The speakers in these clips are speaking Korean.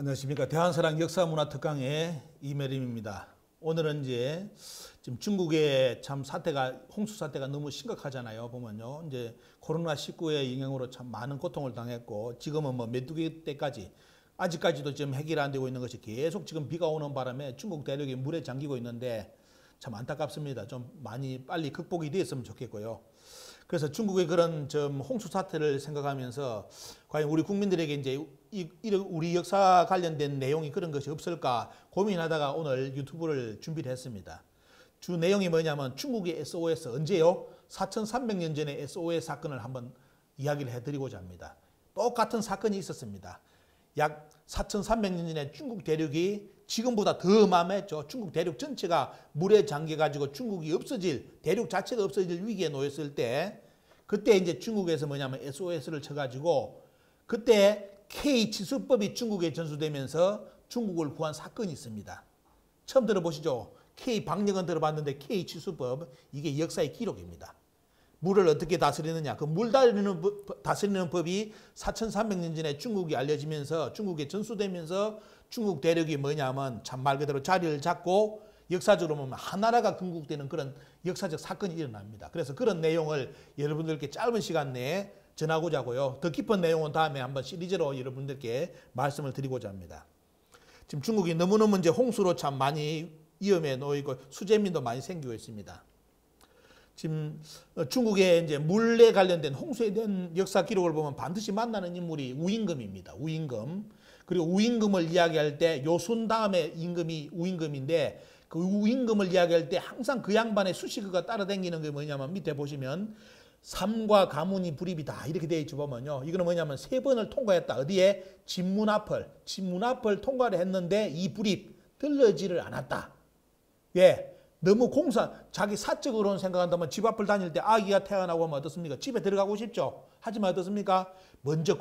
안녕하십니까. 대한사랑 역사문화 특강의 이메림입니다. 오늘은 이제 지금 중국의 참 사태가 홍수 사태가 너무 심각하잖아요. 보면요. 이제 코로나19의 영향으로 참 많은 고통을 당했고 지금은 뭐 메뚜기 때까지 아직까지도 지금 해결 안 되고 있는 것이 계속 지금 비가 오는 바람에 중국 대륙이 물에 잠기고 있는데 참 안타깝습니다. 좀 많이 빨리 극복이 됐으면 좋겠고요. 그래서 중국의 그런 좀 홍수 사태를 생각하면서 과연 우리 국민들에게 이제 우리 역사 관련된 내용이 그런 것이 없을까 고민하다가 오늘 유튜브를 준비를 했습니다. 주 내용이 뭐냐면 중국의 SOS 언제요? 4300년 전의 SOS 사건을 한번 이야기를 해드리고자 합니다. 똑같은 사건이 있었습니다. 약 4300년 전에 중국 대륙이 지금보다 더 망했죠. 중국 대륙 전체가 물에 잠겨가지고 중국이 없어질, 대륙 자체가 없어질 위기에 놓였을 때 그때 이제 중국에서 뭐냐면 SOS를 쳐가지고 그때 K-치수법이 중국에 전수되면서 중국을 구한 사건이 있습니다. 처음 들어보시죠? K-방역은 들어봤는데 K-치수법 이게 역사의 기록입니다. 물을 어떻게 다스리느냐. 그 물 다스리는 법이 4300년 전에 중국이 알려지면서 중국에 전수되면서 중국 대륙이 뭐냐면 참 말 그대로 자리를 잡고 역사적으로 보면 하나라가 건국되는 그런 역사적 사건이 일어납니다. 그래서 그런 내용을 여러분들께 짧은 시간 내에 전하고자 하고요. 더 깊은 내용은 다음에 한번 시리즈로 여러분들께 말씀을 드리고자 합니다. 지금 중국이 너무너무 이제 홍수로 참 많이 위험에 놓이고 수재민도 많이 생기고 있습니다. 지금 중국의 이제 물에 관련된 홍수에 대한 역사 기록을 보면 반드시 만나는 인물이 우임금입니다. 우임금. 그리고 우임금을 이야기할 때 요순 다음에 임금이 우임금인데 그 우임금을 이야기할 때 항상 그 양반의 수식어가 따라다니는 게 뭐냐면 밑에 보시면 삼과 가문이 불입이다 이렇게 되어 있죠. 보면요. 이거는 뭐냐면 세 번을 통과했다. 어디에? 진문앞을 통과를 했는데 이 불입 들러지를 않았다. 왜? 너무 자기 사적으로는 생각한다면 집 앞을 다닐 때 아기가 태어나고 하면 어떻습니까? 집에 들어가고 싶죠? 하지만 어떻습니까? 먼저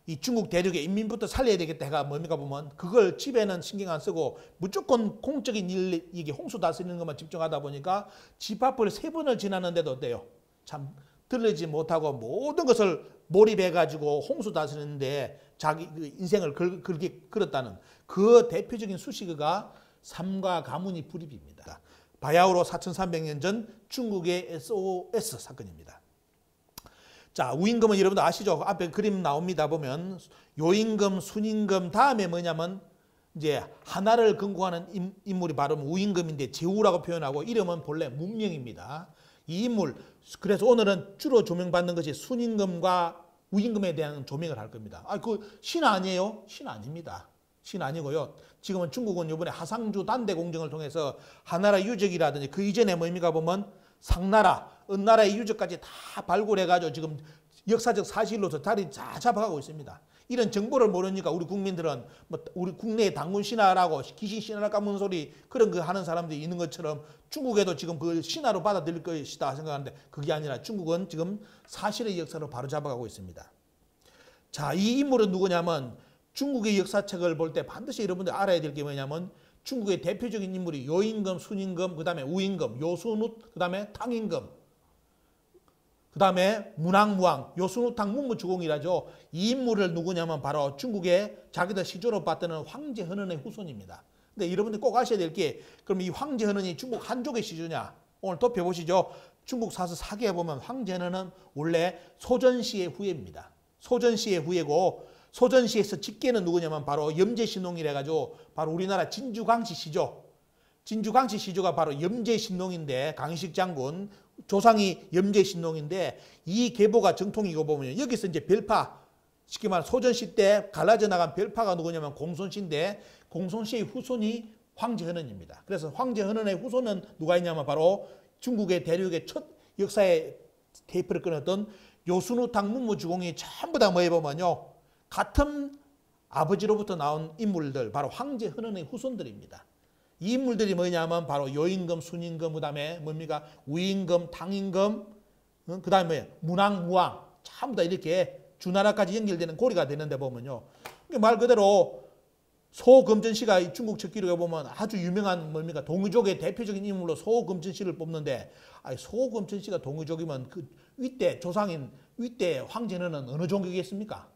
이 중국 대륙의 인민부터 살려야 되겠다 해가 뭡니까 보면 그걸 집에는 신경 안 쓰고 무조건 공적인 일, 이게 홍수 다스리는 것만 집중하다 보니까 집 앞을 세 번을 지났는데도 어때요? 참 들리지 못하고 모든 것을 몰입해가지고 홍수 다스리는데 자기 인생을 걸었다는 그 대표적인 수식어가 삼과 가문이 불입입니다. 바야흐로 4300년 전 중국의 SOS 사건입니다. 자, 우임금은 여러분들 아시죠? 앞에 그림 나옵니다. 보면 요임금, 순임금 다음에 뭐냐면 이제 하나를 건국하는 인물이 바로 우임금인데 제후라고 표현하고 이름은 본래 문명입니다. 이 인물 그래서 오늘은 주로 조명받는 것이 순임금과 우임금에 대한 조명을 할 겁니다. 그 신 아니에요? 신 아닙니다. 신 아니고요. 지금은 중국은 이번에 하상주 단대 공정을 통해서 하나라 유적이라든지 그 이전에 뭡니까 보면 상나라, 은나라의 유적까지 다 발굴해가지고 지금 역사적 사실로서 자리 다 잡아가고 있습니다. 이런 정보를 모르니까 우리 국민들은 우리 국내의 당군 신화라고 귀신 신화라 까문 소리 그런 거 하는 사람들이 있는 것처럼 중국에도 지금 그 신화로 받아들일 것이다 생각하는데 그게 아니라 중국은 지금 사실의 역사로 바로 잡아가고 있습니다. 자, 이 인물은 누구냐면 중국의 역사책을 볼 때 반드시 여러분들 알아야 될 게 뭐냐면 중국의 대표적인 인물이 요임금, 순임금, 그 다음에 우임금, 요순웃, 그 다음에 탕임금, 그 다음에 문왕무왕, 요순웃탕 문무주공이라죠. 이 인물을 누구냐면 바로 중국의 자기들 시조로 받드는 황제헌은의 후손입니다. 근데 여러분들 꼭 아셔야 될 게 그럼 이 황제헌은이 중국 한족의 시조냐? 오늘 덮여보시죠. 중국 사서 사기에 보면 황제헌은은 원래 소전시의 후예입니다. 소전시의 후예고 소전시에서 직계는 누구냐면 바로 염제신농이라 해가지고 바로 우리나라 진주광씨 시조. 진주광씨 시조가 바로 염제신농인데 강희식 장군 조상이 염제신농인데 이 계보가 정통이고 보면 여기서 이제 별파 쉽게 말하면 소전시 때 갈라져 나간 별파가 누구냐면 공손씨인데 공손씨의 후손이 황제헌은입니다. 그래서 황제헌은의 후손은 누가 있냐면 바로 중국의 대륙의 첫 역사의 테이프를 끊었던 요순우탕 문무주공이 전부 다 뭐해 보면요. 같은 아버지로부터 나온 인물들 바로 황제헌은의 후손들입니다. 이 인물들이 뭐냐면 바로 요임금, 순임금, 그 다음에 뭡니까 우임금, 탕임금, 그 다음에 문왕무왕 전부 다 이렇게 주나라까지 연결되는 고리가 되는데 보면요. 말 그대로 소금전씨가 중국 척기록에 보면 아주 유명한 뭡니까 동의족의 대표적인 인물로 소금전씨를 뽑는데 소금전씨가 동의족이면 그 윗대 조상인 윗대 황제헌은은 어느 종족이겠습니까?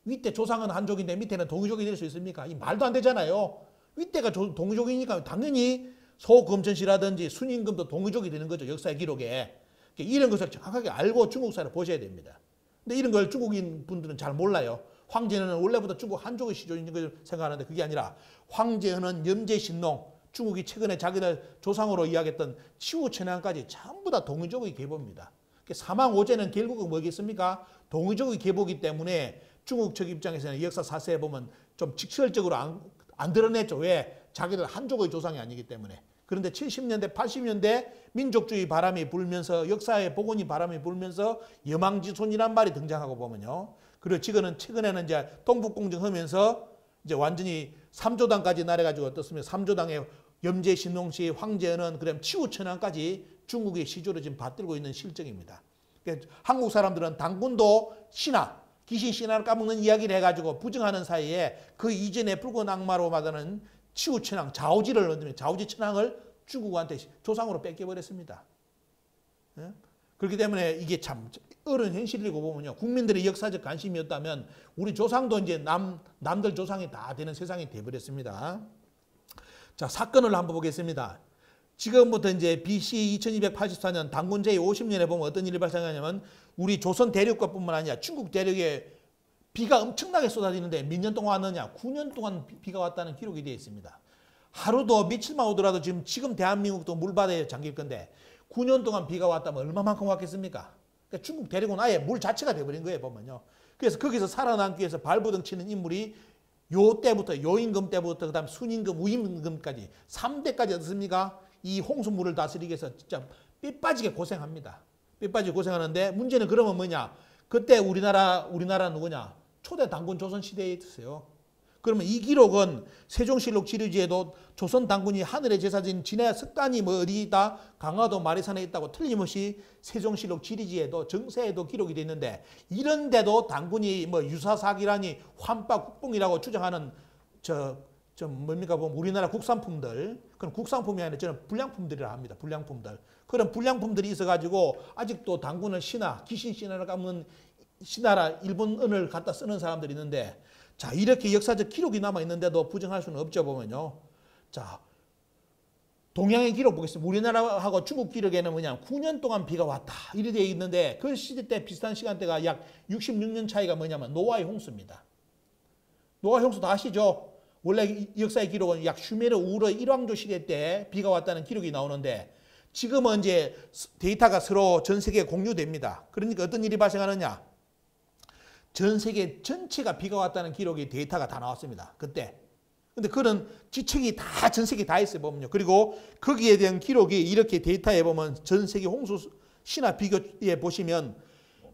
윗대 조상은 한족인데 밑에는 동이족이 될 수 있습니까? 이 말도 안 되잖아요. 윗대가 동이족이니까 당연히 소금천씨라든지 순임금도 동이족이 되는 거죠. 역사의 기록에. 이런 것을 정확하게 알고 중국사를 보셔야 됩니다. 근데 이런 걸 중국인 분들은 잘 몰라요. 황제는 원래부터 중국 한족의 시조인 걸 생각하는데 그게 아니라 황제는 염제신농, 중국이 최근에 자기들 조상으로 이야기했던 치우천왕까지 전부 다 동이족의 계보입니다. 사망오제는 결국은 뭐겠습니까? 동이족의 계보이기 때문에 중국 측 입장에서는 역사 사세에 보면 좀 직설적으로 안 드러냈죠. 왜? 자기들 한족의 조상이 아니기 때문에. 그런데 70년대, 80년대 민족주의 바람이 불면서 역사의 복원이 바람이 불면서 여망지손이란 말이 등장하고 보면요. 그리고 최근에는 이제 동북공정하면서 이제 완전히 3조당까지 나래가지고 어떻습니까? 3조당의 염제신농시, 황제는 그다음 치우천왕까지 중국의 시조를 지금 받들고 있는 실정입니다. 그러니까 한국 사람들은 당군도 신화, 귀신 신화를 까먹는 이야기를 해가지고 부정하는 사이에 그 이전에 붉은 악마로 말하는 치우천왕, 자오지를 얻으면 자오지천왕을 중국한테 조상으로 뺏겨버렸습니다. 예? 그렇기 때문에 이게 참 어려운 현실이고 보면요. 국민들의 역사적 관심이었다면 우리 조상도 이제 남들 조상이 다 되는 세상이 돼버렸습니다. 자, 사건을 한번 보겠습니다. 지금부터 이제 BC 2284년 단군 제50년에 보면 어떤 일이 발생하냐면 우리 조선 대륙과뿐만 아니라 중국 대륙에 비가 엄청나게 쏟아지는데 몇 년 동안 왔느냐? 9년 동안 비가 왔다는 기록이 되어 있습니다. 하루도 며칠만 오더라도 지금 대한민국도 물바다에 잠길 건데 9년 동안 비가 왔다면 얼마만큼 왔겠습니까? 그러니까 중국 대륙은 아예 물 자체가 돼버린 거예요, 보면요. 그래서 거기서 살아남기 위해서 발부둥 치는 인물이 요임금 때부터 그다음 순임금, 우임금까지 3대까지 어떻습니까? 이 홍수물을 다스리기 위해서 진짜 삐빠지게 고생합니다. 삐빠지게 고생하는데 문제는 그러면 뭐냐? 그때 우리나라 누구냐? 초대 단군 조선 시대에 있었어요. 그러면 이 기록은 세종실록 지류지에도 조선 단군이 하늘의 제사진 진해 석단이 뭐 어디 있다? 강화도 마리산에 있다고 틀림없이 세종실록 지리지에도 정세에도 기록이 되어 있는데 이런데도 단군이 뭐 유사사기라니 환박 국뽕이라고 주장하는 뭡니까 보면 우리나라 국산품들, 그건 국산품이 아니라 저는 불량품들이라 합니다. 불량품들. 그런 불량품들이 있어가지고 아직도 단군을 신화, 귀신 신화를 까먹는 신화라 일본어를 갖다 쓰는 사람들이 있는데 자, 이렇게 역사적 기록이 남아있는데도 부정할 수는 없죠, 보면요. 자, 동양의 기록 보겠습니다. 우리나라하고 중국 기록에는 뭐냐, 9년 동안 비가 왔다. 이렇게 되어 있는데 그 시대 때 비슷한 시간대가 약 66년 차이가 뭐냐면 노아의 홍수입니다. 노아의 홍수 다 아시죠? 원래 역사의 기록은 약 슈메르 우르 일왕조 시대 때 비가 왔다는 기록이 나오는데 지금은 이제 데이터가 서로 전 세계에 공유됩니다. 그러니까 어떤 일이 발생하느냐? 전 세계 전체가 비가 왔다는 기록이 데이터가 다 나왔습니다. 그때. 근데 그런 지책이 다 전 세계 다 있어요, 보면요. 그리고 거기에 대한 기록이 이렇게 데이터에 보면 전 세계 홍수 신화 비교에 보시면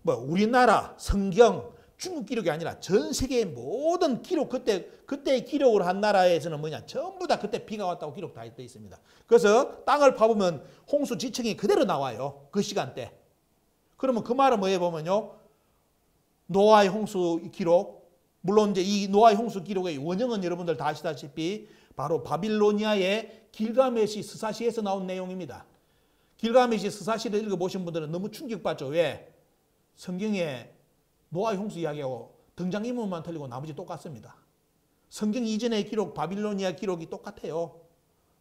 뭐 우리나라, 성경, 중국 기록이 아니라 전 세계의 모든 기록, 그때 기록을 한 나라에서는 뭐냐, 전부 다 그때 비가 왔다고 기록 다 되어 있습니다. 그래서 땅을 파보면 홍수 지층이 그대로 나와요. 그 시간대. 그러면 그 말은 뭐에 보면요. 노아의 홍수 기록, 물론 이제 이 노아의 홍수 기록의 원형은 여러분들 다 아시다시피 바로 바빌로니아의 길가메시 스사시에서 나온 내용입니다. 길가메시 스사시를 읽어보신 분들은 너무 충격받죠. 왜? 성경에 노아의 홍수 이야기하고 등장인물만 틀리고 나머지 똑같습니다. 성경 이전의 기록, 바빌로니아 기록이 똑같아요.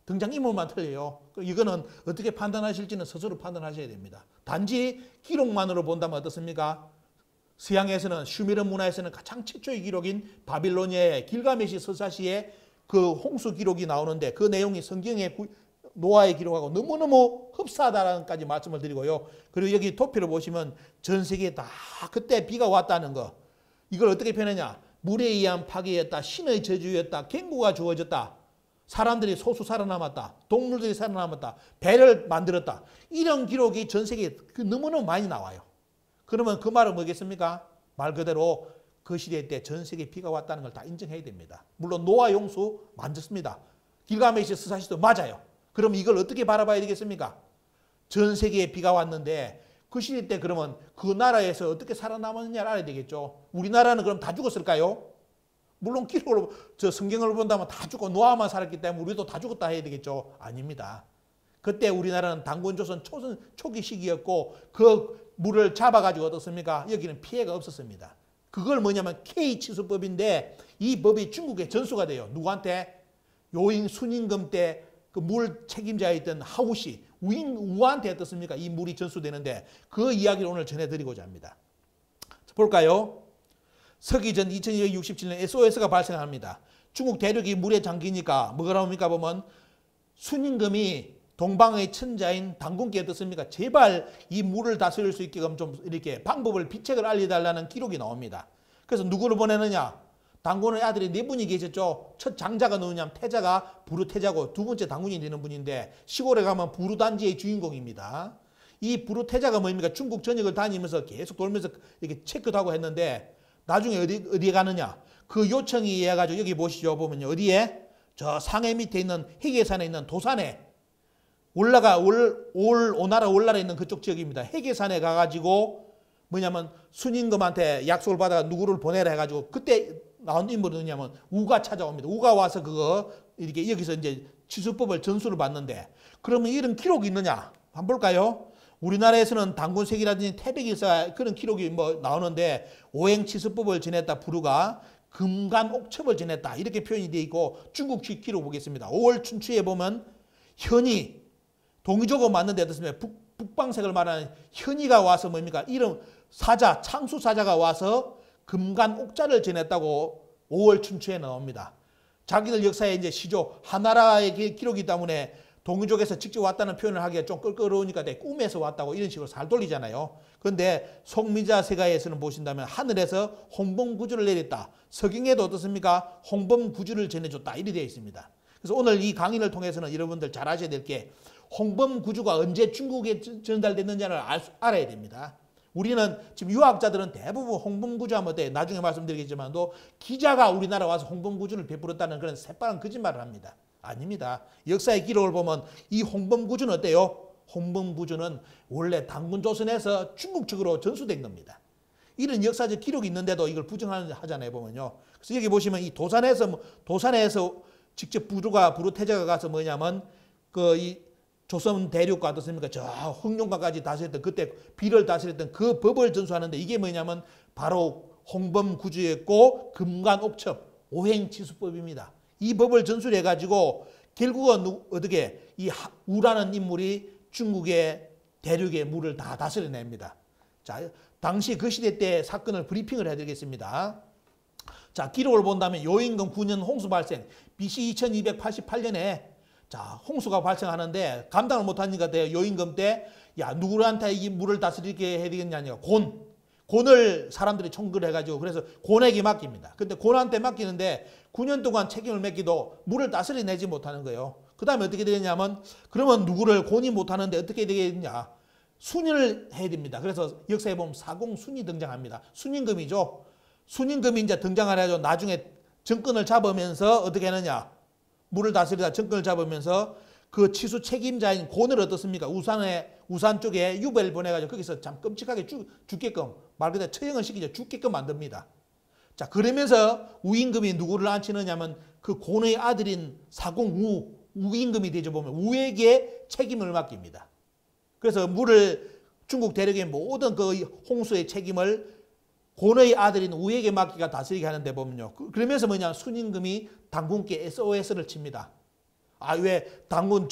등장인물만 틀려요. 이거는 어떻게 판단하실지는 스스로 판단하셔야 됩니다. 단지 기록만으로 본다면 어떻습니까? 서양에서는 슈메르 문화에서는 가장 최초의 기록인 바빌로니아의 길가메시 스사시의 그 홍수 기록이 나오는데 그 내용이 성경의 노아의 기록하고 너무너무 흡사하다는까지 말씀을 드리고요. 그리고 여기 도표를 보시면 전 세계에 다 그때 비가 왔다는 거. 이걸 어떻게 표현하냐. 물에 의한 파괴였다. 신의 저주였다. 갱고가 주어졌다. 사람들이 소수 살아남았다. 동물들이 살아남았다. 배를 만들었다. 이런 기록이 전 세계에 너무너무 많이 나와요. 그러면 그 말은 뭐겠습니까? 말 그대로 그 시대 때 전 세계에 비가 왔다는 걸 다 인정해야 됩니다. 물론 노아 용수 만졌습니다. 길가메시 스사시도 맞아요. 그럼 이걸 어떻게 바라봐야 되겠습니까? 전 세계에 비가 왔는데 그 시대 때 그러면 그 나라에서 어떻게 살아남았느냐를 알아야 되겠죠. 우리나라는 그럼 다 죽었을까요? 물론 기록으로 성경을 본다면 다 죽고 노아만 살았기 때문에 우리도 다 죽었다 해야 되겠죠. 아닙니다. 그때 우리나라는 단군조선 초기 시기였고 그 물을 잡아가지고 어떻습니까? 여기는 피해가 없었습니다. 그걸 뭐냐면 K치수법인데 이 법이 중국에 전수가 돼요. 누구한테? 요잉 순임금 때 그 물 책임자였던 하우시 우한테 어떻습니까? 이 물이 전수되는데 그 이야기를 오늘 전해드리고자 합니다. 볼까요? 서기전 2267년 SOS가 발생합니다. 중국 대륙이 물에 잠기니까 뭐가 나옵니까 보면 순임금이 동방의 천자인 당군께 어떻습니까? 제발 이 물을 다스릴 수 있게끔 좀 이렇게 방법을 비책을 알려달라는 기록이 나옵니다. 그래서 누구를 보내느냐? 당군의 아들이 네 분이 계셨죠. 첫 장자가 누구냐면 태자가 부르태자고 두 번째 당군이 되는 분인데 시골에 가면 부르단지의 주인공입니다. 이 부르태자가 뭡니까? 중국 전역을 다니면서 계속 돌면서 이렇게 체크도 하고 했는데 나중에 어디에 가느냐? 그 요청에 의해 가지고 여기 보시죠. 보면요. 어디에? 저 상해 밑에 있는 해계산에 있는 도산에 오나라 올나라에 있는 그쪽 지역입니다. 해계산에 가가지고 뭐냐면 순임금한테 약속을 받아가 누구를 보내라 해가지고 그때 나온 인물은 누구냐면 우가 찾아옵니다. 우가 와서 그거 이렇게 여기서 이제 치수법을 전수를 받는데 그러면 이런 기록이 있느냐? 한번 볼까요? 우리나라에서는 당군색이라든지 태백일사 그런 기록이 뭐 나오는데 오행치수법을 지냈다 부르가 금간옥첩을 지냈다 이렇게 표현이 되어 있고 중국 기록 보겠습니다. 5월 춘추에 보면 현이 동의조고 맞는데 어떻습니까? 북방색을 말하는 현이가 와서 뭡니까? 이름 사자 창수사자가 와서 금간옥자를 지냈다고 5월 춘추에 나옵니다. 자기들 역사에 이제 시조 하나라의 기록이 때문에 동이족에서 직접 왔다는 표현을 하기가 좀 껄끄러우니까 꿈에서 왔다고 이런 식으로 살 돌리잖아요. 그런데 송미자 세가에서는 보신다면 하늘에서 홍범구주를 내렸다. 서경에도 어떻습니까? 홍범구주를 전해줬다. 이렇게 되어 있습니다. 그래서 오늘 이 강의를 통해서는 여러분들 잘 아셔야 될 게 홍범구주가 언제 중국에 전달됐는지를 알아야 됩니다. 우리는 지금 유학자들은 대부분 홍범구주 하면 돼. 나중에 말씀드리겠지만도 기자가 우리나라 와서 홍범구주를 베풀었다는 그런 새빨간 거짓말을 합니다. 아닙니다. 역사의 기록을 보면 이 홍범구주는 어때요? 홍범구주는 원래 당군조선에서 중국 측으로 전수된 겁니다. 이런 역사적 기록이 있는데도 이걸 부정하잖아요. 보면요. 그래서 여기 보시면 이 도산에서 직접 부르태자가 가서 뭐냐면 이 조선 대륙과 어떻습니까? 저 흥룡과까지 다스렸던 그때 비를 다스렸던 그 법을 전수하는데 이게 뭐냐면 바로 홍범구주였고 금간옥첩 오행치수법입니다. 이 법을 전수해 가지고 결국은 어떻게 이 우라는 인물이 중국의 대륙의 물을 다 다스려냅니다. 자, 당시 그 시대 때 사건을 브리핑을 해드리겠습니다. 자, 기록을 본다면 요임금 9년 홍수 발생, BC 2288년에 자, 홍수가 발생하는데 감당을 못하니까 돼요. 요임금 때, 야, 누구한테 이 물을 다스리게 해야 되겠냐니까. 곤을 사람들이 청구를 해가지고 그래서 곤에게 맡깁니다. 근데 곤한테 맡기는데 9년 동안 책임을 맺기도 물을 다스려내지 못하는 거예요. 그 다음에 어떻게 되냐면 그러면 누구를 곤이 못하는데 어떻게 되겠냐. 순위를 해야 됩니다. 그래서 역사에 보면 사공순이 등장합니다. 순임금이죠. 순임금이 이제 등장을 해가지고 나중에 정권을 잡으면서 어떻게 하느냐. 물을 다스리다 정권을 잡으면서 그 치수 책임자인 곤을 어떻습니까? 우산 쪽에 유배를 보내가지고 거기서 참 끔찍하게 죽게끔 말 그대로 처형을 시키죠. 죽게끔 만듭니다. 자, 그러면서 우임금이 누구를 앉히느냐면 그 곤의 아들인 사공 우임금이 되죠. 보면 우에게 책임을 맡깁니다. 그래서 중국 대륙의 모든 그 홍수의 책임을 곤의 아들인 우에게 맡기가 다스리게 하는데 보면요. 그러면서 뭐냐 순임금이 당군께 SOS를 칩니다. 아, 왜 당군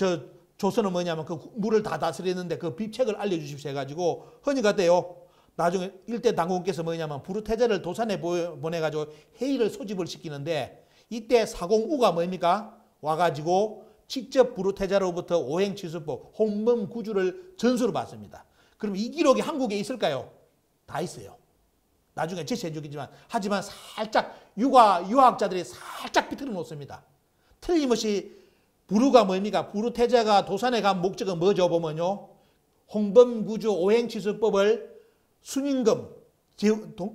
조선은 뭐냐면 그 물을 다 다스리는데 그 비책을 알려주십시오 해가지고 허니가 돼요. 나중에 일대 당군께서 뭐냐면 부르태자를 도산에 보내가지고 회의를 소집을 시키는데 이때 사공우가 뭡니까? 와가지고 직접 부르태자로부터 오행치수법 홍범구주를 전수를 받습니다. 그럼 이 기록이 한국에 있을까요? 다 있어요. 나중에 제시해 주겠지만 하지만 살짝 유학자들이 살짝 비틀어 놓습니다. 틀림없이 부르가 뭡니까? 부르태자가 도산에 간 목적은 뭐죠? 보면요. 홍범구주 오행치수법을 순임금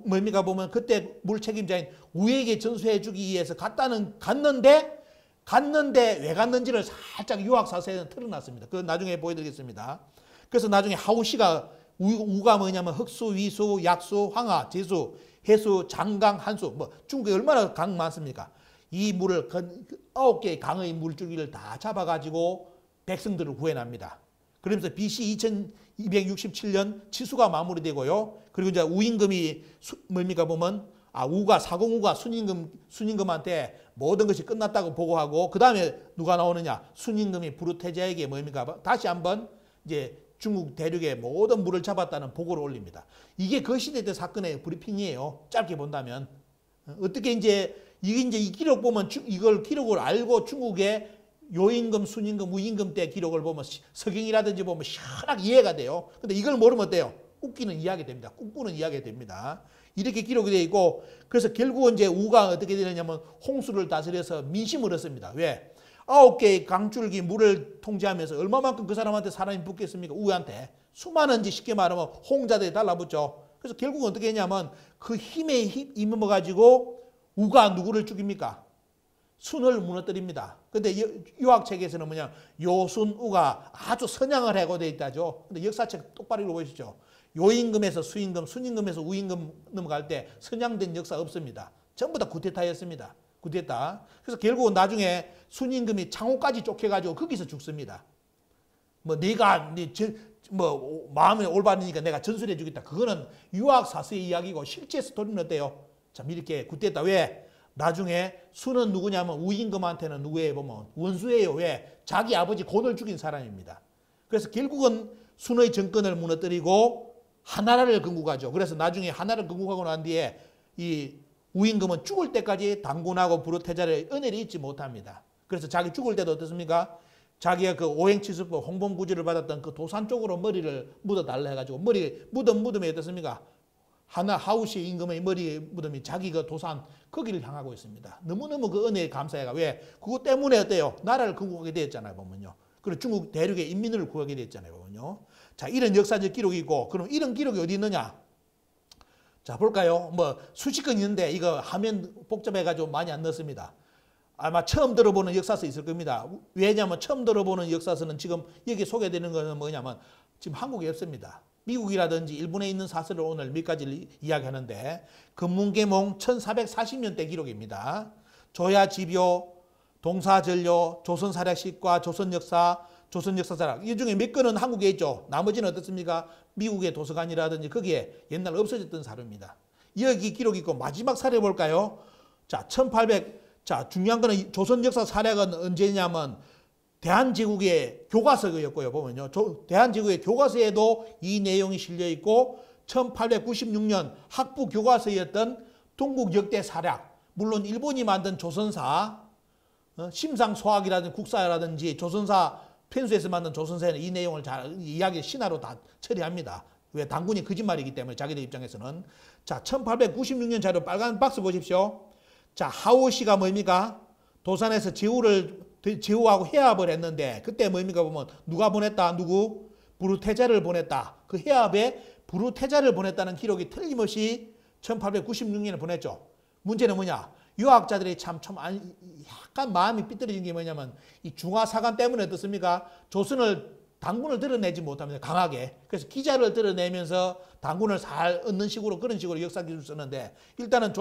뭡니까? 보면 그때 물 책임자인 우에게 전수해 주기 위해서 갔는데 왜 갔는지를 살짝 유학사서에는 틀어놨습니다. 그건 나중에 보여드리겠습니다. 그래서 나중에 하우시가 우가 뭐냐면 흑수, 위수, 약수, 황하, 제수, 해수, 장강, 한수 뭐 중국에 얼마나 강 많습니까? 이 물을 9개의 강의 물줄기를 다 잡아가지고 백성들을 구해납니다. 그러면서 BC 2267년 치수가 마무리되고요. 그리고 이제 우임금이 뭡니까 보면 우가 사공우가 순임금한테 모든 것이 끝났다고 보고하고 그 다음에 누가 나오느냐? 순임금이 부르테자에게 뭡니까? 다시 한번 이제 중국 대륙의 모든 물을 잡았다는 보고를 올립니다. 이게 그 시대 때 사건의 브리핑이에요. 짧게 본다면. 어떻게 이제 이 기록 보면 이걸 기록을 알고 중국의 요임금, 순임금, 우임금 때 기록을 보면 서경이라든지 보면 시원하게 이해가 돼요. 근데 이걸 모르면 어때요? 웃기는 이야기 됩니다. 꿈꾸는 이야기 됩니다. 이렇게 기록이 되어 있고 그래서 결국은 이제 우가 어떻게 되느냐면 홍수를 다스려서 민심을 얻습니다. 왜? 9개의 강줄기 물을 통제하면서 얼마만큼 그 사람한테 사람이 붙겠습니까? 우한테. 수많은 쉽게 말하면 홍자들이 달라붙죠. 그래서 결국은 어떻게 했냐면 그 힘에 힘입어가지고 우가 누구를 죽입니까? 순을 무너뜨립니다. 근데 유학책에서는 뭐냐? 요순우가 아주 선양을 하고 되어 있다죠. 근데 역사책 똑바로 읽어보시죠. 요임금에서 수임금, 순임금에서 우임금 넘어갈 때 선양된 역사 없습니다. 전부 다 구테타였습니다. 구테타. 그래서 결국은 나중에 순임금이 창호까지 쫓겨가지고 거기서 죽습니다. 네가 마음이 올바르니까 내가 전술해 주겠다. 그거는 유학 사서의 이야기고 실제 스토리는 어때요? 참 이렇게 구테타. 왜? 나중에 순은 누구냐면 우임금한테는 누구예요? 보면 원수예요. 왜? 자기 아버지 곤을 죽인 사람입니다. 그래서 결국은 순의 정권을 무너뜨리고 하나라를 건국하죠. 그래서 나중에 하나를 건국하고 난 뒤에 이 우임금은 죽을 때까지 당군하고 부르테자를 은혜를 잊지 못합니다. 그래서 자기 죽을 때도 어떻습니까? 자기가 그 오행치수법 홍범구제를 받았던 그 도산 쪽으로 머리를 묻어달라 해가지고 머리 무덤이 어떻습니까? 하우시 임금의 머리 무덤이 자기 그 도산 거기를 향하고 있습니다. 너무너무 그 은혜에 감사해가. 왜? 그것 때문에 어때요? 나라를 건국하게 되었잖아요. 보면요. 그리고 중국 대륙의 인민을 구하게 되었잖아요. 보면요. 자, 이런 역사적 기록이 있고, 그럼 이런 기록이 어디 있느냐? 자, 볼까요? 수십 건 있는데 이거 화면 복잡해가지고 많이 안 넣습니다. 아마 처음 들어보는 역사서 있을 겁니다. 왜냐하면 처음 들어보는 역사서는 지금 여기 소개되는 것은 뭐냐면 지금 한국에 없습니다. 미국이라든지 일본에 있는 사설을 오늘 몇 가지를 이야기하는데 금문계몽 1440년대 기록입니다. 조야지표, 동사전료, 조선사략식과 조선역사, 조선역사사락 이 중에 몇 건은 한국에 있죠. 나머지는 어떻습니까? 미국의 도서관이라든지 거기에 옛날 없어졌던 사료입니다. 여기 기록이 있고 마지막 사례 볼까요? 자, 1800 중요한 거는 조선역사사략은 언제냐면 대한제국의 교과서였고요. 보면요. 대한제국의 교과서에도 이 내용이 실려 있고 1896년 학부 교과서였던 동국 역대 사략 물론 일본이 만든 조선사 심상소학이라든지 국사라든지 조선사 편수에서 만든 조선사에는 이 내용을 잘 이야기 신화로 다 처리합니다. 왜? 당군이 거짓말이기 때문에 자기들 입장에서는. 자, 1896년 자료 빨간 박스 보십시오. 자, 하오시가 뭡니까? 도산에서 제후하고 해합을 했는데 그때 뭡니까 보면 누가 보냈다? 누구? 부르테자를 보냈다. 그 해합에 부르테자를 보냈다는 기록이 틀림없이 1896년에 보냈죠. 문제는 뭐냐? 유학자들이 참 약간 마음이 삐뚤어진 게 뭐냐면 이 중화사관 때문에 어떻습니까? 조선을 당군을 드러내지 못합니다. 강하게. 그래서 기자를 드러내면서 당군을 잘 얻는 식으로 그런 식으로 역사기술 쓰는데 일단은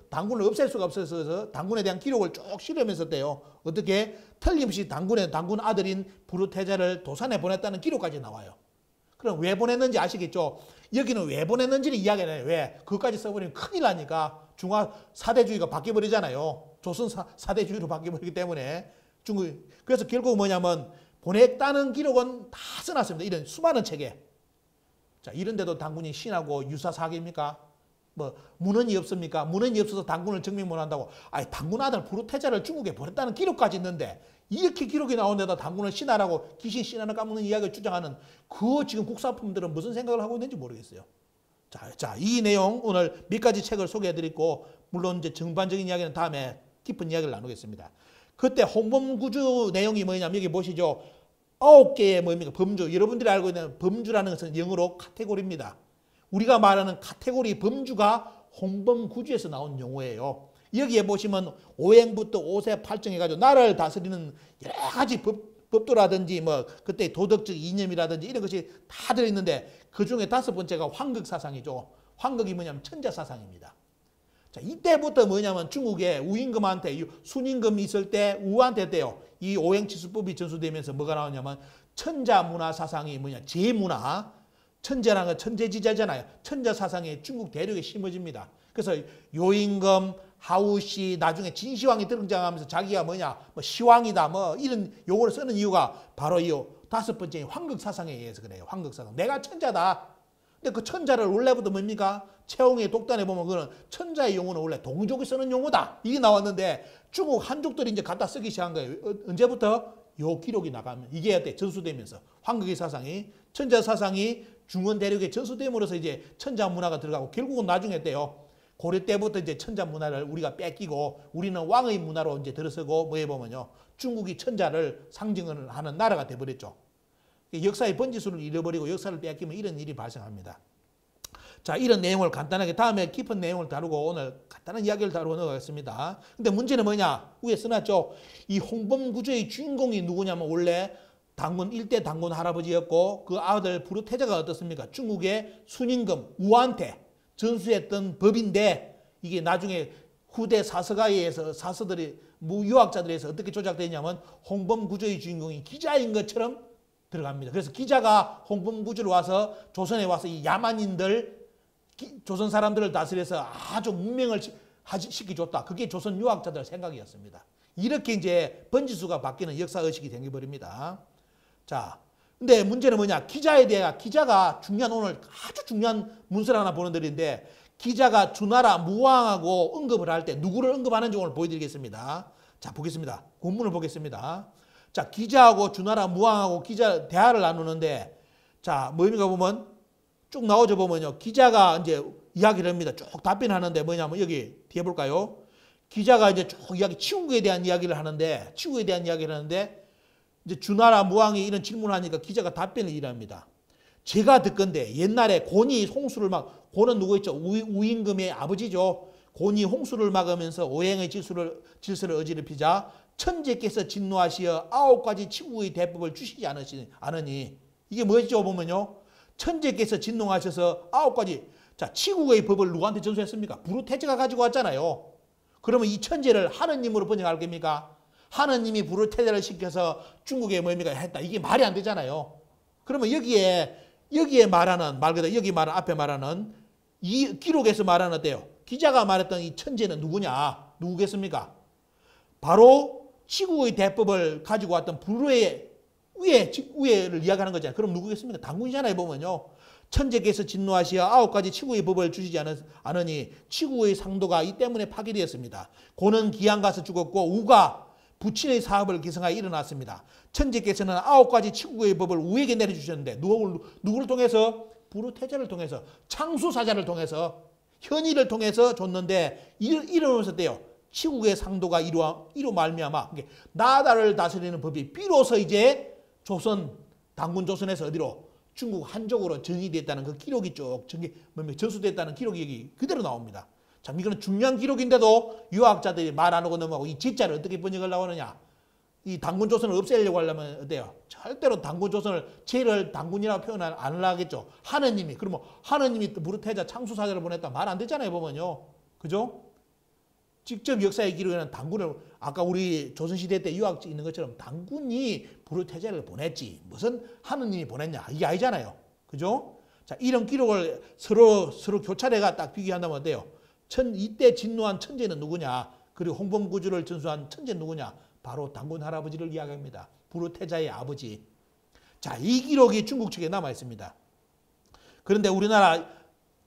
당군을 없앨 수가 없어서 당군에 대한 기록을 쭉 실으면서 때요. 어떻게? 틀림없이 당군 아들인 부르테자를 도산에 보냈다는 기록까지 나와요. 그럼 왜 보냈는지 아시겠죠? 여기는 왜 보냈는지를 이야기해요. 왜? 그것까지 써버리면 큰일 나니까 중화 사대주의가 바뀌어버리잖아요. 조선 사대주의로 바뀌어버리기 때문에 그래서 결국 뭐냐면 보냈다는 기록은 다 써놨습니다. 이런 수많은 책에. 자, 이런데도 당군이 신하고 유사사기입니까? 문헌이 없습니까? 문헌이 없어서 당군을 증명 못한다고. 당군 아들 부르테자를 중국에 보냈다는 기록까지 있는데 이렇게 기록이 나오는데다 당군을 신하라고 귀신 신하를 까먹는 이야기를 주장하는 그 지금 국사품들은 무슨 생각을 하고 있는지 모르겠어요. 자, 이 내용 오늘 몇 가지 책을 소개해드리고 물론 이제 전반적인 이야기는 다음에 깊은 이야기를 나누겠습니다. 그때 홍범구주 내용이 뭐냐면 여기 보시죠. 9개의 뭡니까? 범주. 여러분들이 알고 있는 범주라는 것은 영어로 카테고리입니다. 우리가 말하는 카테고리 범주가 홍범구주에서 나온 용어예요. 여기에 보시면 오행부터 5세 8정 해가지고 나라를 다스리는 여러 가지 법도라든지 그때 도덕적 이념이라든지 이런 것이 다 들어있는데 그 중에 5번째가 황극사상이죠. 황극이 뭐냐면 천자사상입니다. 자, 이때부터 뭐냐면 중국에 우임금한테 순임금이 있을 때 우한테 했대요. 이 오행치수법이 전수되면서 뭐가 나오냐면 천자문화사상이 뭐냐 제문화 천재라는 건 천재지자잖아요. 천자사상이 중국 대륙에 심어집니다. 그래서 요임금, 하우시, 나중에 진시황이 등장하면서 자기가 뭐냐, 뭐 시황이다, 뭐 이런 용어를 쓰는 이유가 바로 이 5번째 황극사상에 의해서 그래요. 황극사상. 내가 천자다. 근데 그 천자를 원래부터 뭡니까? 채홍의 독단에 보면 그거는 천자의 용어는 원래 동족이 쓰는 용어다. 이게 나왔는데 중국 한족들이 이제 갖다 쓰기 시작한 거예요. 언제부터? 요 기록이 나가면 이게 어때? 전수되면서 황극의 사상이 천자 사상이 중원 대륙에 전수됨으로써 이제 천자 문화가 들어가고 결국은 나중에 때요. 고려 때부터 이제 천자 문화를 우리가 뺏기고 우리는 왕의 문화로 이제 들어서고 뭐해 보면요. 중국이 천자를 상징을 하는 나라가 돼버렸죠. 역사의 번지수를 잃어버리고 역사를 뺏기면 이런 일이 발생합니다. 자, 이런 내용을 간단하게 다음에 깊은 내용을 다루고 오늘 간단한 이야기를 다루고 넘어가겠습니다. 근데 문제는 뭐냐? 위에 써놨죠. 이 홍범구조의 주인공이 누구냐면 원래 당군 1대 당군 할아버지였고 그 아들 부르태자가 어떻습니까? 중국의 순임금 우한테 전수했던 법인데 이게 나중에 후대 사서가에 의해서 사서들이 유학자들에 의해서 어떻게 조작되냐면 홍범구조의 주인공이 기자인 것처럼 들어갑니다. 그래서 기자가 홍범구조를 와서 조선에 와서 이 야만인들 조선 사람들을 다스려서 아주 문명을 시켜줬다. 그게 조선 유학자들 생각이었습니다. 이렇게 이제 번지수가 바뀌는 역사의식이 생겨버립니다. 자, 근데 문제는 뭐냐? 기자에 대해 기자가 중요한 오늘 아주 중요한 문서를 하나 보는 들인데 기자가 주나라 무왕하고 언급을 할 때 누구를 언급하는지 오늘 보여드리겠습니다. 자, 보겠습니다. 본문을 보겠습니다. 자, 기자하고 주나라 무왕하고 기자 대화를 나누는데 자, 뭡니까 보면 쭉 나오죠 보면요. 기자가 이제 이야기를 합니다. 쭉 답변하는데 뭐냐면 여기 뒤에 볼까요? 기자가 이제 쭉 이야기 치국에 대한 이야기를 하는데 이제 주나라 무왕이 이런 질문을 하니까 기자가 답변을 이랍니다. 제가 듣건데 옛날에 곤이 홍수를 곤은 누구 있죠? 우임금의 아버지죠. 곤이 홍수를 막으면서 오행의 질서를 어지럽히자 천재께서 진노하시어 9가지 치국의 대법을 주시지 않으니 이게 뭐죠 보면요. 천재께서 진노하셔서 9가지 자 치국의 법을 누구한테 전수했습니까? 부르태자가 가지고 왔잖아요. 그러면 이 천재를 하느님으로 번역할 겁니까? 하느님이 부르태자를 시켜서 중국에 뭡니까 했다. 이게 말이 안 되잖아요. 그러면 여기에 말하는 말 그대로 여기 말하는 앞에 말하는 이 기록에서 말하는 어때요? 기자가 말했던 이 천재는 누구냐? 누구겠습니까? 바로 치국의 대법을 가지고 왔던 부르의 위에를 이야기하는 거잖아요. 그럼 누구겠습니까? 당군이잖아요. 보면요. 천재께서 진노하시어 9가지 치국의 법을 주시지 않으니 치국의 상도가 이 때문에 파괴되었습니다. 고는 기양 가서 죽었고 우가 부친의 사업을 기성하여 일어났습니다. 천재께서는 9가지 치국의 법을 우에게 내려주셨는데 누구를 통해서? 부르태자를 통해서 창수사자를 통해서 현의를 통해서 줬는데 이러면서 때요. 치국의 상도가 이로 말미암아 나라를 다스리는 법이 비로소 이제 조선 당군 조선에서 어디로 중국 한족으로 정의됐다는 그 기록이 쭉 전수됐다는 기록이 여기 그대로 나옵니다. 참 이거는 중요한 기록인데도 유학자들이 말 안 하고 넘어가고 이 지자를 어떻게 번역을 나오느냐? 이 당군 조선을 없애려고 하려면 어때요? 절대로 당군 조선을 죄를 당군이라고 표현 안 하겠죠. 하느님이 그러면 하느님이 부르태자 창수사자를 보냈다 말 안 되잖아요 보면요. 그죠? 직접 역사의 기록에는 당군을 아까 우리 조선시대 때 유학 있는 것처럼 당군이 부르태자를 보냈지 무슨 하느님이 보냈냐 이게 아니잖아요. 그죠? 자 이런 기록을 서로 교차례가 딱 비교한다면 어때요? 이때 진노한 천재는 누구냐? 그리고 홍범구조를 전수한 천재는 누구냐? 바로 당군 할아버지를 이야기합니다. 부르태자의 아버지. 자, 이 기록이 중국 측에 남아 있습니다. 그런데 우리나라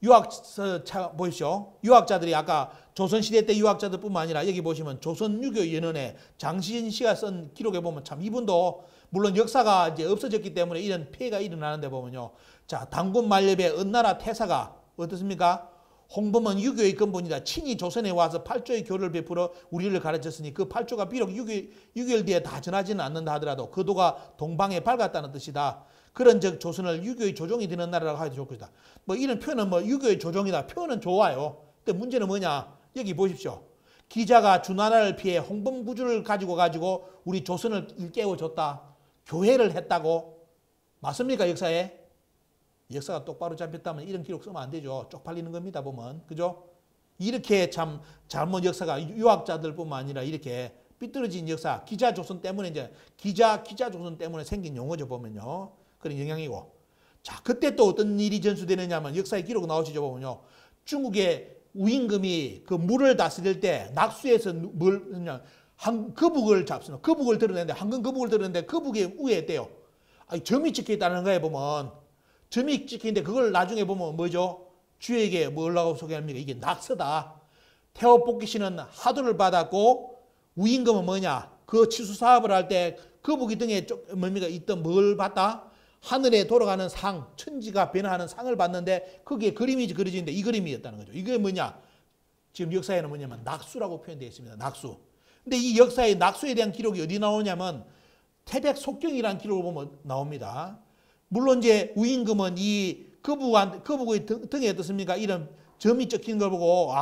유학서 보십시오. 유학자들이 아까 조선시대 때 유학자들뿐만 아니라 여기 보시면 조선유교연원회 장시인 씨가 쓴 기록에 보면 참 이분도 물론 역사가 이제 없어졌기 때문에 이런 피해가 일어나는데 보면요. 자, 당군 만렙의 은나라 태사가 어떻습니까? 홍범은 유교의 근본이다. 친히 조선에 와서 8조의 교를 베풀어 우리를 가르쳤으니 그 8조가 비록 6개월 뒤에 다 전하지는 않는다 하더라도 그 도가 동방에 밝았다는 뜻이다. 그런즉 조선을 유교의 조종이 되는 나라라고 하기 좋을 것이다. 뭐 이런 표현은 뭐 유교의 조종이다. 표현은 좋아요. 근데 문제는 뭐냐? 여기 보십시오. 기자가 주나라를 피해 홍범구주를 가지고 우리 조선을 일깨워줬다. 교회를 했다고. 맞습니까? 역사에? 역사가 똑바로 잡혔다면 이런 기록 쓰면 안 되죠. 쪽팔리는 겁니다. 보면. 그죠? 이렇게 참 잘못 역사가 유학자들뿐만 아니라 이렇게 삐뚤어진 역사, 기자조선 때문에 이제 기자조선 때문에 생긴 용어죠. 보면요. 그런 영향이고. 자, 그때 또 어떤 일이 전수되느냐 하면 역사의 기록 나오시죠. 보면요. 중국의 우임금이 그 물을 다스릴 때 낙수에서 뭘 그냥 한 거북을 잡습니다. 거북을 드러내는데 황금 거북을 드러내는데 거북이 위에 있대요. 아니, 점이 찍혀 있다는 거에 보면 점이 찍혀 있는데 그걸 나중에 보면 뭐죠? 주에게 뭐라고 소개합니까? 이게 낙서다. 태오복기씨는 하도를 받았고 우임금은 뭐냐? 그 치수 사업을 할 때 거북이 등에 뭡니까? 있던 뭘 받다? 하늘에 돌아가는 상, 천지가 변화하는 상을 봤는데 거기에 그림이 그려지는데 이 그림이었다는 거죠. 이게 뭐냐? 지금 역사에는 뭐냐면 낙수라고 표현되어 있습니다. 낙수. 근데 이 역사의 낙수에 대한 기록이 어디 나오냐면 태백 속경이라는 기록을 보면 나옵니다. 물론 이제 우임금은 이 거북의 등에 어떻습니까? 이런 점이 적힌 걸 보고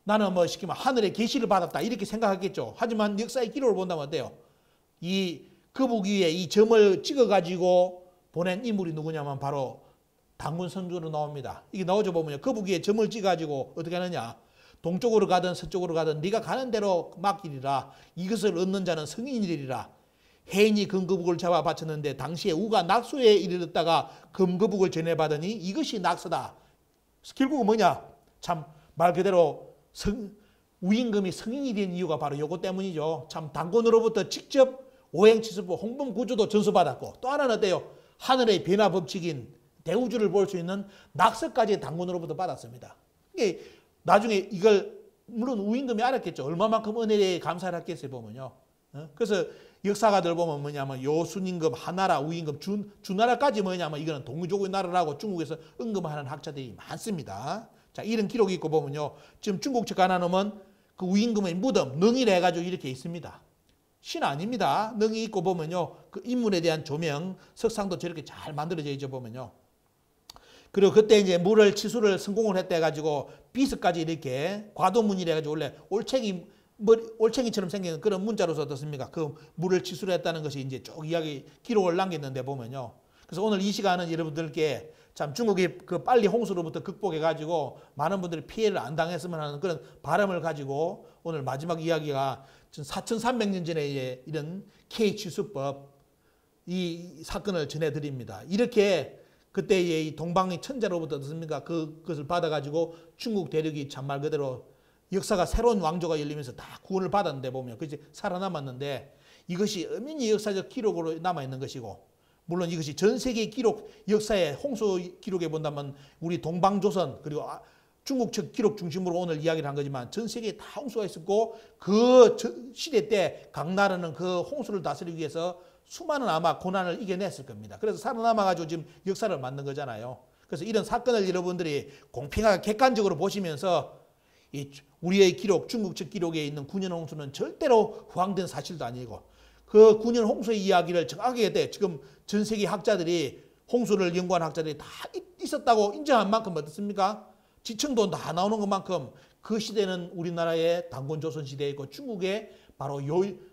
나는 뭐 시키면 하늘의 계시를 받았다 이렇게 생각하겠죠. 하지만 역사의 기록을 본다면 어때요? 이 거북 위에 이 점을 찍어가지고 보낸 인물이 누구냐면 바로 단군 선조로 나옵니다. 이게 나오죠 보면요. 거북 위에 점을 찍어가지고 어떻게 하느냐. 동쪽으로 가든 서쪽으로 가든 네가 가는 대로 맡기리라. 이것을 얻는 자는 성인이리라. 해인이 금거북을 잡아 바쳤는데 당시에 우가 낙수에 이르렀다가 금거북을 전해받으니 이것이 낙서다. 결국은 뭐냐. 참 말 그대로 우임금이 성인이 된 이유가 바로 요거 때문이죠. 참 단군으로부터 직접 오행치수법 홍범구조도 전수받았고 또 하나는 어때요? 하늘의 변화 법칙인 대우주를 볼 수 있는 낙서까지 단군으로부터 받았습니다. 이게 나중에 이걸 물론 우임금이 알았겠죠. 얼마만큼 은혜에 감사를 했겠어요 보면요. 그래서 역사가들 보면 뭐냐면 요순임금, 하나라, 우임금, 주나라까지 뭐냐면 이거는 동조국의 나라라고 중국에서 언급하는 학자들이 많습니다. 자, 이런 기록이 있고 보면요. 지금 중국 측 하나 놈은 그 우임금의 무덤, 능이라 해가지고 이렇게 있습니다. 신 아닙니다. 능이 있고 보면요. 그 인물에 대한 조명, 석상도 저렇게 잘 만들어져 있죠 보면요. 그리고 그때 이제 물을 치수를 성공을 했다 해가지고 비석까지 이렇게 과도문이라 해가지고 원래 올챙이처럼 생긴 그런 문자로서 어떻습니까? 그 물을 치수를 했다는 것이 이제 쭉 이야기 기록을 남겼는데 보면요. 그래서 오늘 이 시간은 여러분들께 참 중국이 그 빨리 홍수로부터 극복해가지고 많은 분들이 피해를 안 당했으면 하는 그런 바람을 가지고 오늘 마지막 이야기가 4300년 전에 이런 K취수법 이 사건을 전해드립니다. 이렇게 그때 이 동방의 천자로부터 어떻습니까? 그것을 받아가지고 중국 대륙이 참말 그대로 역사가 새로운 왕조가 열리면서 다 구원을 받았는데 보면 그것이 살아남았는데 이것이 엄연히 역사적 기록으로 남아있는 것이고 물론 이것이 전 세계 기록 역사의 홍수 기록에 본다면 우리 동방조선 그리고 중국 측 기록 중심으로 오늘 이야기를 한 거지만 전 세계에 다 홍수가 있었고 그 시대 때 각 나라는 그 홍수를 다스리기 위해서 수많은 아마 고난을 이겨냈을 겁니다. 그래서 살아남아가지고 지금 역사를 만든 거잖아요. 그래서 이런 사건을 여러분들이 공평하게 객관적으로 보시면서 우리의 기록, 중국 측 기록에 있는 9년 홍수는 절대로 허황된 사실도 아니고 그 9년 홍수의 이야기를 정확하게 돼 지금 전 세계 학자들이 홍수를 연구한 학자들이 다 있었다고 인정한 만큼 어떻습니까? 지층도 다 나오는 것만큼 그 시대는 우리나라의 단군조선 시대이고 중국의 바로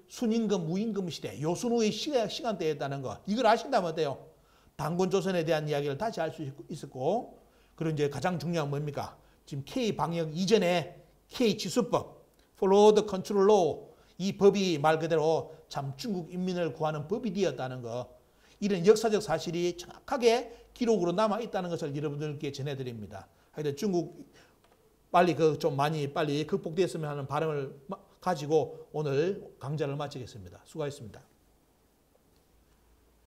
순임금, 무임금 시대, 요순후의 시간대였다는 거. 이걸 아신다면 어때요? 단군조선에 대한 이야기를 다시 알 수 있었고 그리고 이제 가장 중요한 뭡니까? 지금 K방역 이전에 K지수법, Follow the Control Law 이 법이 말 그대로 참 중국 인민을 구하는 법이 되었다는 거. 이런 역사적 사실이 정확하게 기록으로 남아있다는 것을 여러분들께 전해드립니다. 하여튼 중국 빨리 좀 많이 빨리 극복됐으면 하는 바람을 가지고 오늘 강좌를 마치겠습니다. 수고하셨습니다.